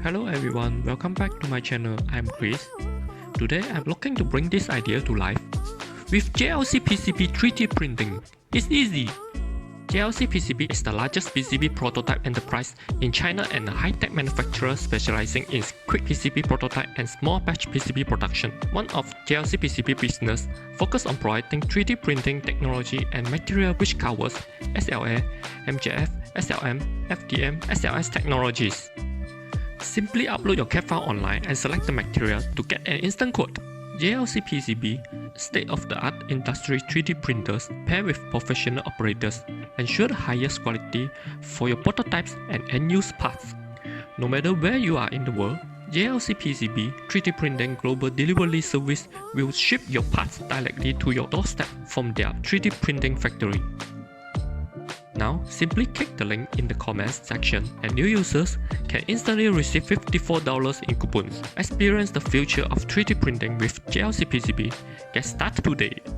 Hello everyone, welcome back to my channel. I'm Chris. Today I'm looking to bring this idea to life. With JLCPCB 3D printing, it's easy. JLCPCB is the largest PCB prototype enterprise in China and a high-tech manufacturer specializing in quick PCB prototype and small batch PCB production. One of JLCPCB business focus on providing 3D printing technology and material which covers SLA, MJF, SLM, FDM, SLS technologies. Simply upload your CAD file online and select the material to get an instant quote. JLCPCB, state-of-the-art industry 3D printers paired with professional operators, ensure the highest quality for your prototypes and end-use parts. No matter where you are in the world, JLCPCB 3D printing global delivery service will ship your parts directly to your doorstep from their 3D printing factory. Now, simply click the link in the comments section and new users can instantly receive $54 in coupons. Experience the future of 3D printing with JLCPCB. Get started today!